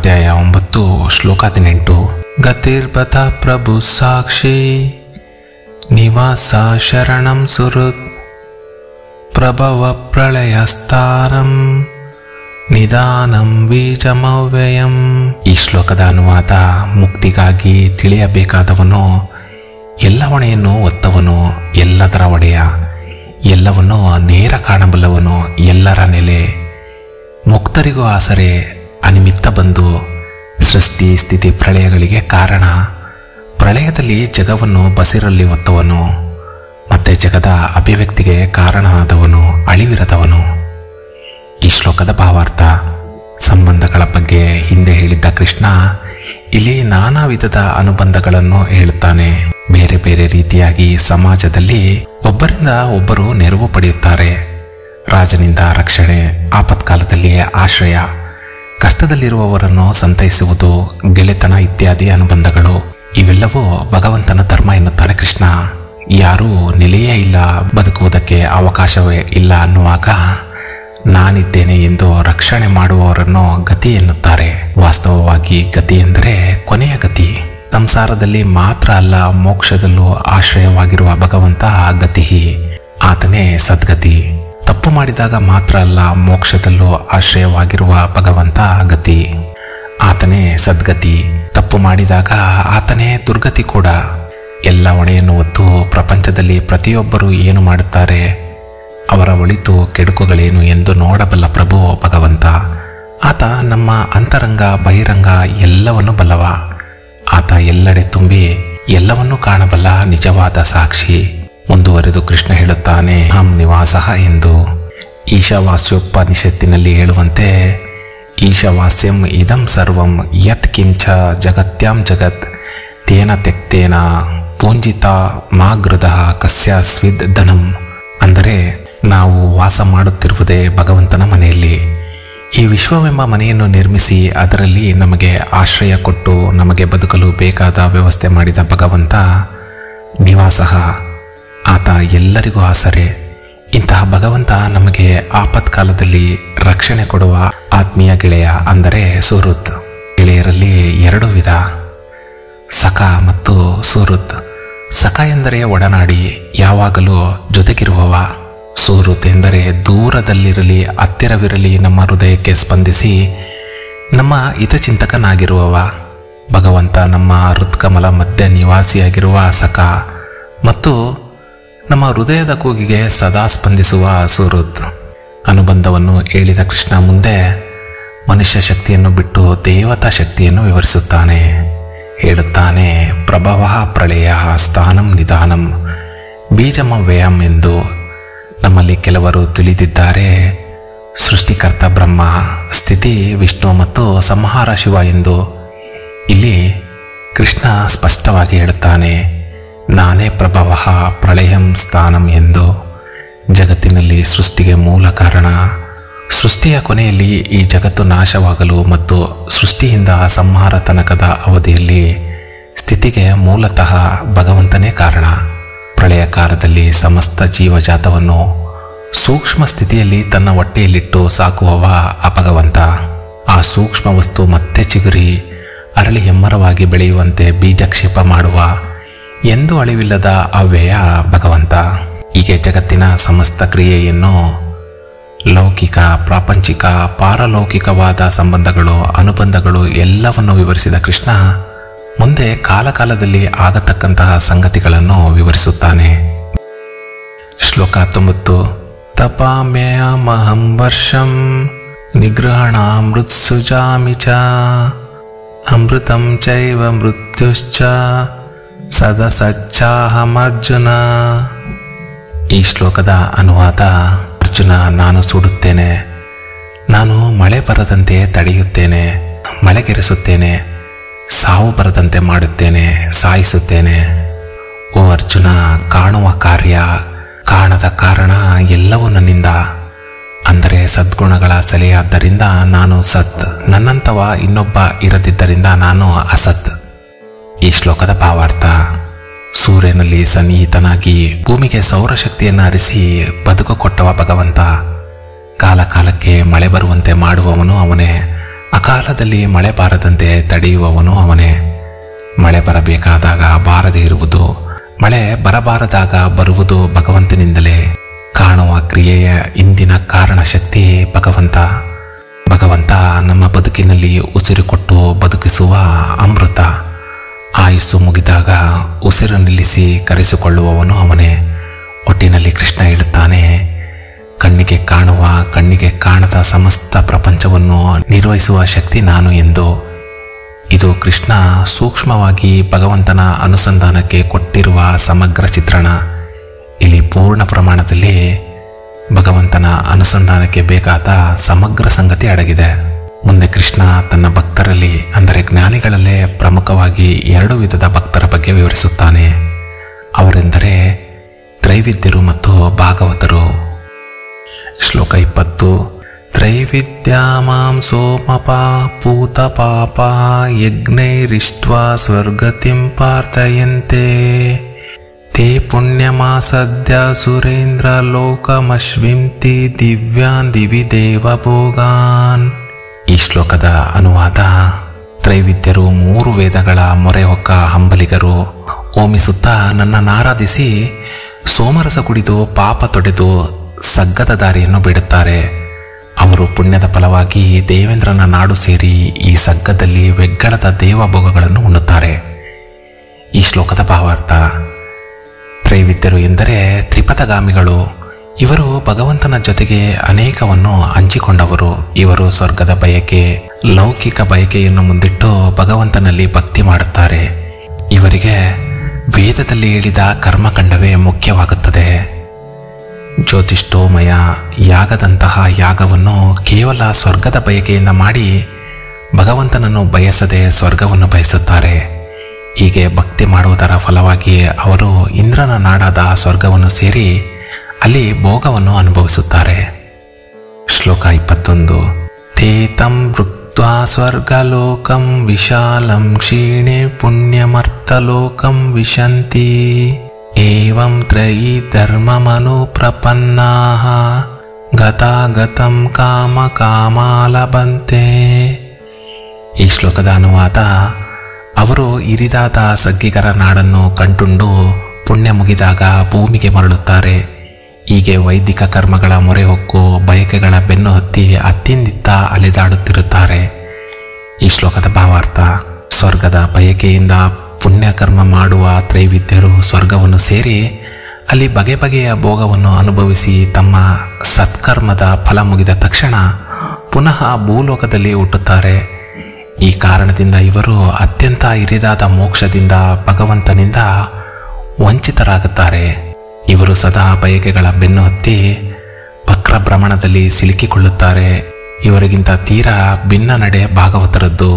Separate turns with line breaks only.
ಅಧ್ಯಾಯ 9 ಶ್ಲೋಕ 18. ಗತಿರ್ಬತ ಪ್ರಭು ಸಾಕ್ಷಿ ನಿವಾಸ ಶರಣಂ ಸುಹೃತ್ ಪ್ರಭವ ಪ್ರಳಯಸ್ಥಾನಂ ನಿಧಾನಂ ಬೀಜಮವ್ಯಯಂ. ಈ ಶ್ಲೋಕದ ಅನುವಾದ: ಮುಕ್ತಿಗಾಗಿ ತಿಳಿಯಬೇಕಾದವನು, ಎಲ್ಲ ಹೊಣೆಯನ್ನು ಒತ್ತವನು, ಎಲ್ಲದರ ಒಡೆಯ, ಎಲ್ಲವನ್ನೂ ನೇರ ಕಾಣಬಲ್ಲವನು, ಎಲ್ಲರ ನೆಲೆ, ಮುಕ್ತರಿಗೂ ಆಸರೆ, ಅನಿಮಿತ್ತ ಬಂಧು, ಸೃಷ್ಟಿ ಸ್ಥಿತಿ ಪ್ರಳಯಗಳಿಗೆ ಕಾರಣ, ಪ್ರಳಯದಲ್ಲಿ ಜಗವನ್ನು ಬಸಿರಲ್ಲಿ ಒತ್ತವನು, ಮತ್ತೆ ಜಗದ ಅಭಿವ್ಯಕ್ತಿಗೆ ಕಾರಣನಾದವನು, ಅಳಿವಿರದವನು. ಈ ಶ್ಲೋಕದ ಭಾವಾರ್ಥ: ಸಂಬಂಧಗಳ ಬಗ್ಗೆ ಹಿಂದೆ ಹೇಳಿದ್ದ ಕೃಷ್ಣ ಇಲ್ಲಿ ನಾನಾ ವಿಧದ ಅನುಬಂಧಗಳನ್ನು ಹೇಳುತ್ತಾನೆ. ಬೇರೆ ಬೇರೆ ರೀತಿಯಾಗಿ ಸಮಾಜದಲ್ಲಿ ಒಬ್ಬರಿಂದ ಒಬ್ಬರು ನೆರವು ಪಡೆಯುತ್ತಾರೆ. ರಾಜನಿಂದ ರಕ್ಷಣೆ, ಆಪತ್ಕಾಲದಲ್ಲಿ ಆಶ್ರಯ, ಕಷ್ಟದಲ್ಲಿರುವವರನ್ನು ಸಂತೈಸುವುದು, ಗೆಳೆತನ ಇತ್ಯಾದಿ ಅನುಬಂಧಗಳು. ಇವೆಲ್ಲವೂ ಭಗವಂತನ ಧರ್ಮ ಎನ್ನುತ್ತಾನೆ ಕೃಷ್ಣ. ಯಾರೂ ನೆಲೆಯೇ ಇಲ್ಲ, ಬದುಕುವುದಕ್ಕೆ ಅವಕಾಶವೇ ಇಲ್ಲ ಅನ್ನುವಾಗ ನಾನಿದ್ದೇನೆ ಎಂದು ರಕ್ಷಣೆ ಮಾಡುವವರನ್ನು ಗತಿ ಎನ್ನುತ್ತಾರೆ. ವಾಸ್ತವವಾಗಿ ಗತಿ ಎಂದರೆ ಕೊನೆಯ ಗತಿ. ಸಂಸಾರದಲ್ಲಿ ಮಾತ್ರ ಅಲ್ಲ, ಮೋಕ್ಷದಲ್ಲೂ ಆಶ್ರಯವಾಗಿರುವ ಭಗವಂತ ಗತಿ, ಆತನೇ ಸದ್ಗತಿ. ತಪ್ಪು ಮಾಡಿದಾಗ ಮಾತ್ರ ಅಲ್ಲ, ಮೋಕ್ಷದಲ್ಲೂ ಆಶ್ರಯವಾಗಿರುವ ಭಗವಂತ ಗತಿ, ಆತನೇ ಸದ್ಗತಿ. ತಪ್ಪು ಮಾಡಿದಾಗ ಆತನೇ ದುರ್ಗತಿ ಕೂಡ. ಎಲ್ಲ ಹೊಣೆಯನ್ನು ಹೊತ್ತು ಪ್ರಪಂಚದಲ್ಲಿ ಪ್ರತಿಯೊಬ್ಬರು ಏನು ಮಾಡುತ್ತಾರೆ, ಅವರ ಒಳಿತು ಕೆಡುಕುಗಳೇನು ಎಂದು ನೋಡಬಲ್ಲ ಪ್ರಭು ಭಗವಂತ. ಆತ ನಮ್ಮ ಅಂತರಂಗ ಬಹಿರಂಗ ಎಲ್ಲವನ್ನೂ ಬಲ್ಲವ. ಆತ ಎಲ್ಲೆಡೆ ತುಂಬಿ ಎಲ್ಲವನ್ನೂ ಕಾಣಬಲ್ಲ ನಿಜವಾದ ಸಾಕ್ಷಿ. ಮುಂದುವರೆದು ಕೃಷ್ಣ ಹೇಳುತ್ತಾನೆ, ಅಹಂ ನಿವಾಸಃ ಎಂದು. ಈಶಾವಾಸ್ಯೋಪನಿಷತ್ತಿನಲ್ಲಿ ಹೇಳುವಂತೆ, ಈಶಾವಾಸ್ಯಂ ಇದಂ ಸರ್ವಂ ಯತ್ ಕಿಂಚ ಜಗತ್ಯಾಂ ಜಗತ್ ತೇನ ತ್ಯಕ್ತೇನ ಪೂಂಜಿತ ಮಾಗೃದಃ ಕಸ್ಯ ಸ್ವಿದ್ ಧನಂ. ಅಂದರೆ ನಾವು ವಾಸ ಮಾಡುತ್ತಿರುವುದೇ ಭಗವಂತನ ಮನೆಯಲ್ಲಿ. ಈ ವಿಶ್ವವೆಂಬ ಮನೆಯನ್ನು ನಿರ್ಮಿಸಿ ಅದರಲ್ಲಿ ನಮಗೆ ಆಶ್ರಯ ಕೊಟ್ಟು ನಮಗೆ ಬದುಕಲು ಬೇಕಾದ ವ್ಯವಸ್ಥೆ ಮಾಡಿದ ಭಗವಂತ ನಿವಾಸಃ. ಆತ ಎಲ್ಲರಿಗೂ ಆಸರೆ. ಇಂತಹ ಭಗವಂತ ನಮಗೆ ಆಪತ್ಕಾಲದಲ್ಲಿ ರಕ್ಷಣೆ ಕೊಡುವ ಆತ್ಮೀಯ ಗೆಳೆಯ, ಅಂದರೆ ಸುಹೃತ್. ಗೆಳೆಯರಲ್ಲಿ ಎರಡು ವಿಧ, ಸಖ ಮತ್ತು ಸುಹೃತ್. ಸಖ ಎಂದರೆ ಒಡನಾಡಿ, ಯಾವಾಗಲೂ ಜೊತೆಗಿರುವವ. ಸುಹೃತ್ ಎಂದರೆ ದೂರದಲ್ಲಿರಲಿ ಹತ್ತಿರವಿರಲಿ ನಮ್ಮ ಹೃದಯಕ್ಕೆ ಸ್ಪಂದಿಸಿ ನಮ್ಮ ಹಿತಚಿಂತಕನಾಗಿರುವವ. ಭಗವಂತ ನಮ್ಮ ಹೃತ್ಕಮಲ ಮಧ್ಯ ನಿವಾಸಿಯಾಗಿರುವ ಸಖ ಮತ್ತು ನಮ್ಮ ಹೃದಯದ ಕೂಗಿಗೆ ಸದಾ ಸ್ಪಂದಿಸುವ ಸುಹೃತ್. ಅನುಬಂಧವನ್ನು ಹೇಳಿದ ಕೃಷ್ಣ ಮುಂದೆ ಮನುಷ್ಯ ಶಕ್ತಿಯನ್ನು ಬಿಟ್ಟು ದೇವತಾ ಶಕ್ತಿಯನ್ನು ವಿವರಿಸುತ್ತಾನೆ. ಹೇಳುತ್ತಾನೆ, ಪ್ರಭವ ಪ್ರಳಯ ಸ್ಥಾನಂ ನಿಧಾನಂ ಬೀಜಮವ್ಯಯಂ ಎಂದು. ನಮ್ಮಲ್ಲಿ ಕೆಲವರು ತಿಳಿದಿದ್ದಾರೆ ಸೃಷ್ಟಿಕರ್ತ ಬ್ರಹ್ಮ, ಸ್ಥಿತಿ ವಿಷ್ಣು ಮತ್ತು ಸಂಹಾರ ಶಿವ ಎಂದು. ಇಲ್ಲಿ ಕೃಷ್ಣ ಸ್ಪಷ್ಟವಾಗಿ ಹೇಳುತ್ತಾನೆ, ನಾನೇ ಪ್ರಭವ ಪ್ರಳಯಂ ಸ್ಥಾನಂ ಎಂದು. ಜಗತ್ತಿನಲ್ಲಿ ಸೃಷ್ಟಿಗೆ ಮೂಲ ಕಾರಣ, ಸೃಷ್ಟಿಯ ಕೊನೆಯಲ್ಲಿ ಈ ಜಗತ್ತು ನಾಶವಾಗಲು ಮತ್ತು ಸೃಷ್ಟಿಯಿಂದ ಸಂಹಾರ ತನಕದ ಅವಧಿಯಲ್ಲಿ ಸ್ಥಿತಿಗೆ ಮೂಲತಃ ಭಗವಂತನೇ ಕಾರಣ. ಪ್ರಳಯ ಕಾಲದಲ್ಲಿ ಸಮಸ್ತ ಜೀವಜಾತವನ್ನು ಸೂಕ್ಷ್ಮ ಸ್ಥಿತಿಯಲ್ಲಿ ತನ್ನ ಹೊಟ್ಟೆಯಲ್ಲಿಟ್ಟು ಸಾಕುವವ ಆ ಭಗವಂತ. ಆ ಸೂಕ್ಷ್ಮ ವಸ್ತು ಮತ್ತೆ ಚಿಗುರಿ ಅರಳಿ ಹೆಮ್ಮರವಾಗಿ ಬೆಳೆಯುವಂತೆ ಬೀಜಕ್ಷೇಪ ಮಾಡುವ ಎಂದೂ ಅಳಿವಿಲ್ಲದ ಅವ್ಯಯ ಭಗವಂತ. ಹೀಗೆ ಜಗತ್ತಿನ ಸಮಸ್ತ ಕ್ರಿಯೆಯನ್ನು ಲೌಕಿಕ, ಪ್ರಾಪಂಚಿಕ, ಪಾರಲೌಕಿಕವಾದ ಸಂಬಂಧಗಳು, ಅನುಬಂಧಗಳು ಎಲ್ಲವನ್ನು ವಿವರಿಸಿದ ಕೃಷ್ಣ ಮುಂದೆ ಕಾಲಕಾಲದಲ್ಲಿ ಆಗತಕ್ಕಂತಹ ಸಂಗತಿಗಳನ್ನು ವಿವರಿಸುತ್ತಾನೆ. ಶ್ಲೋಕ 19. ತಪಾಮ್ಯಹಮಹಂ ವರ್ಷಂ ನಿಗೃಹಣಾಮೃತ್ಸುಜಾಮಿ ಚ ಅಮೃತಂ ಚೈವ ಮೃತ್ಯುಶ್ಚ ಸದಸಚ್ಚಾಹಮರ್ಜುನ. ಈ ಶ್ಲೋಕದ ಅನುವಾದ: ಅರ್ಜುನ, ನಾನು ಸುಡುತ್ತೇನೆ, ನಾನು ಮಳೆ ಬರದಂತೆ ತಡೆಯುತ್ತೇನೆ, ಮಳೆಗೆರೆಸುತ್ತೇನೆ, ಸಾವು ಬರದಂತೆ ಮಾಡುತ್ತೇನೆ, ಸಾಯಿಸುತ್ತೇನೆ. ಓ ಅರ್ಜುನ, ಕಾಣುವ ಕಾರ್ಯ, ಕಾಣದ ಕಾರಣ ಎಲ್ಲವೂ ನನ್ನಿಂದ. ಅಂದರೆ ಸದ್ಗುಣಗಳ ಸೆಲೆಯಾದ್ದರಿಂದ ನಾನು ಸತ್, ನನ್ನಂಥವ ಇನ್ನೊಬ್ಬ ಇರದಿದ್ದರಿಂದ ನಾನು ಅಸತ್. ಈ ಶ್ಲೋಕದ ಭಾವಾರ್ಥ: ಸೂರ್ಯನಲ್ಲಿ ಸನ್ನಿಹಿತನಾಗಿ ಭೂಮಿಗೆ ಸೌರಶಕ್ತಿಯನ್ನು ಹರಿಸಿ ಬದುಕು ಕೊಟ್ಟವ ಭಗವಂತ. ಕಾಲ ಕಾಲಕ್ಕೆ ಮಳೆ ಬರುವಂತೆ ಮಾಡುವವನು ಅವನೇ. ಅಕಾಲದಲ್ಲಿ ಮಳೆ ಬಾರದಂತೆ ತಡೆಯುವವನು ಅವನೇ. ಮಳೆ ಬರಬೇಕಾದಾಗ ಬಾರದೇ ಇರುವುದು, ಮಳೆ ಬರಬಾರದಾಗ ಬರುವುದು ಭಗವಂತನಿಂದಲೇ. ಕಾಣುವ ಕ್ರಿಯೆಯ ಇಂದಿನ ಕಾರಣ ಶಕ್ತಿ ಭಗವಂತ. ಭಗವಂತ ನಮ್ಮ ಬದುಕಿನಲ್ಲಿ ಉಸಿರು ಕೊಟ್ಟು ಬದುಕಿಸುವ ಅಮೃತ. ಆಯುಸ್ಸು ಮುಗಿದಾಗ ಉಸಿರು ನಿಲ್ಲಿಸಿ ಕರೆಸಿಕೊಳ್ಳುವವನು ಅವನೇ. ಒಟ್ಟಿನಲ್ಲಿ ಕೃಷ್ಣ ಹೇಳುತ್ತಾನೆ, ಕಣ್ಣಿಗೆ ಕಾಣುವ ಕಣ್ಣಿಗೆ ಕಾಣದ ಸಮಸ್ತ ಪ್ರಪಂಚವನ್ನು ನಿರ್ವಹಿಸುವ ಶಕ್ತಿ ನಾನು ಎಂದು. ಇದು ಕೃಷ್ಣ ಸೂಕ್ಷ್ಮವಾಗಿ ಭಗವಂತನ ಅನುಸಂಧಾನಕ್ಕೆ ಕೊಟ್ಟಿರುವ ಸಮಗ್ರ ಚಿತ್ರಣ. ಇಲ್ಲಿ ಪೂರ್ಣ ಪ್ರಮಾಣದಲ್ಲಿ ಭಗವಂತನ ಅನುಸಂಧಾನಕ್ಕೆ ಬೇಕಾದ ಸಮಗ್ರ ಸಂಗತಿ ಅಡಗಿದೆ. ಮುಂದೆ ಕೃಷ್ಣ ತನ್ನ ಭಕ್ತರಲ್ಲಿ ಅಂದರೆ ಜ್ಞಾನಿಗಳಲ್ಲೇ ಪ್ರಮುಖವಾಗಿ 2 ವಿಧದ ಭಕ್ತರ ಬಗ್ಗೆ ವಿವರಿಸುತ್ತಾನೆ. ಅವರೆಂದರೆ ತ್ರೈವಿದ್ಯರು ಮತ್ತು ಭಾಗವತರು. ಶ್ಲೋಕ 20. ತ್ರೈವಿದ್ಯಾ ಮಾಂ ಸೋಮಪಾ ಪೂತ ಪಾಪ ಯಜ್ಞೈರಿಷ್ಟ್ವಾ ಸ್ವರ್ಗತಿಂ ಪಾರ್ಥಯಂತೆ ತೇ ಪುಣ್ಯಮಾಸದ್ಯ ಸುರೇಂದ್ರ ಲೋಕಮಶ್ವಿಂತಿ ದಿವ್ಯಾನ್ ದಿವಿ ದೇವಭೋಗಾನ್. ಈ ಶ್ಲೋಕದ ಅನುವಾದ: ತ್ರೈವಿದ್ಯರು 3 ವೇದಗಳ ಮೊರೆ ಹೊಕ್ಕ ಹಂಬಲಿಗರು ಓಮಿಸುತ್ತಾ ನನ್ನನ್ನಾರಾಧಿಸಿ ಸೋಮರಸ ಕುಡಿದು ಪಾಪ ತೊಡೆದು ಸಗ್ಗದ ದಾರಿಯನ್ನು ಬಿಡುತ್ತಾರೆ. ಅವರು ಪುಣ್ಯದ ಫಲವಾಗಿ ದೇವೇಂದ್ರನ ನಾಡು ಸೇರಿ ಈ ಸಗ್ಗದಲ್ಲಿ ವೆಗ್ಗಳದ ದೇವಭೋಗಗಳನ್ನು ಉಣ್ಣುತ್ತಾರೆ. ಈ ಶ್ಲೋಕದ ಭಾವಾರ್ಥ: ತ್ರೈವಿದ್ಯರು ಎಂದರೆ ತ್ರಿಪಥಗಾಮಿಗಳು. ಇವರು ಭಗವಂತನ ಜೊತೆಗೆ ಅನೇಕವನ್ನು ಹಂಚಿಕೊಂಡವರು. ಇವರು ಸ್ವರ್ಗದ ಬಯಕೆ, ಲೌಕಿಕ ಬಯಕೆಯನ್ನು ಮುಂದಿಟ್ಟು ಭಗವಂತನಲ್ಲಿ ಭಕ್ತಿ ಮಾಡುತ್ತಾರೆ. ಇವರಿಗೆ ವೇದದಲ್ಲಿ ಹೇಳಿದ ಕರ್ಮಕಾಂಡವೇ ಮುಖ್ಯವಾಗುತ್ತದೆ. ಜ್ಯೋತಿಷ್ಠೋಮಯ ಯಾಗದಂತಹ ಯಾಗವನ್ನು ಕೇವಲ ಸ್ವರ್ಗದ ಬಯಕೆಯಿಂದ ಮಾಡಿ ಭಗವಂತನನ್ನು ಬಯಸದೆ ಸ್ವರ್ಗವನ್ನು ಬಯಸುತ್ತಾರೆ. ಹೀಗೆ ಭಕ್ತಿ ಮಾಡುವುದರ ಫಲವಾಗಿ ಅವರು ಇಂದ್ರನ ನಾಡಾದ ಸ್ವರ್ಗವನ್ನು ಸೇರಿ ಅಲ್ಲಿ ಭೋಗವನ್ನು ಅನುಭವಿಸುತ್ತಾರೆ. ಶ್ಲೋಕ 21. ತೇತಂ ಭೃಕ್ತ್ವಾ ಸ್ವರ್ಗಲೋಕಂ ವಿಶಾಲಂ ಕ್ಷೀಣೆ ಪುಣ್ಯಮರ್ಥಲೋಕಂ ವಿಶಂತಿ ಏವಂ ತ್ರಯೀ ಧರ್ಮಮನು ಪ್ರಪನ್ನಾಃ ಗತಾಗತಂ ಕಾಮ ಕಾಮಾಲಭಂತೆ. ಈ ಶ್ಲೋಕದ ಅನುವಾದ: ಅವರು ಇರಿದಾದ ಸಗ್ಗಿಗರ ನಾಡನ್ನು ಕಂಡುಂಡು ಪುಣ್ಯ ಮುಗಿದಾಗ ಭೂಮಿಗೆ ಮರಳುತ್ತಾರೆ. ಹೀಗೆ ವೈದಿಕ ಕರ್ಮಗಳ ಮೊರೆ ಹೊಕ್ಕು ಬಯಕೆಗಳ ಬೆನ್ನು ಹತ್ತಿ ಅತ್ತಿಂದಿತ್ತ ಅಲೆದಾಡುತ್ತಿರುತ್ತಾರೆ. ಈ ಶ್ಲೋಕದ ಭಾವಾರ್ಥ: ಸ್ವರ್ಗದ ಬಯಕೆಯಿಂದ ಪುಣ್ಯಕರ್ಮ ಮಾಡುವ ತ್ರೈವಿದ್ಯರು ಸ್ವರ್ಗವನ್ನು ಸೇರಿ ಅಲ್ಲಿ ಬಗೆ ಬಗೆಯ ಭೋಗವನ್ನು ಅನುಭವಿಸಿ ತಮ್ಮ ಸತ್ಕರ್ಮದ ಫಲ ಮುಗಿದ ತಕ್ಷಣ ಪುನಃ ಭೂಲೋಕದಲ್ಲಿ ಹುಟ್ಟುತ್ತಾರೆ. ಈ ಕಾರಣದಿಂದ ಇವರು ಅತ್ಯಂತ ಹಿರಿದಾದ ಮೋಕ್ಷದಿಂದ ಭಗವಂತನಿಂದ ವಂಚಿತರಾಗುತ್ತಾರೆ. ಇವರು ಸದಾ ಬಯಕೆಗಳ ಬೆನ್ನು ಹತ್ತಿ ವಕ್ರಭ್ರಮಣದಲ್ಲಿ ಸಿಲುಕಿಕೊಳ್ಳುತ್ತಾರೆ. ಇವರಿಗಿಂತ ತೀರಾ ಭಿನ್ನ ನಡೆ ಭಾಗವತರದ್ದು.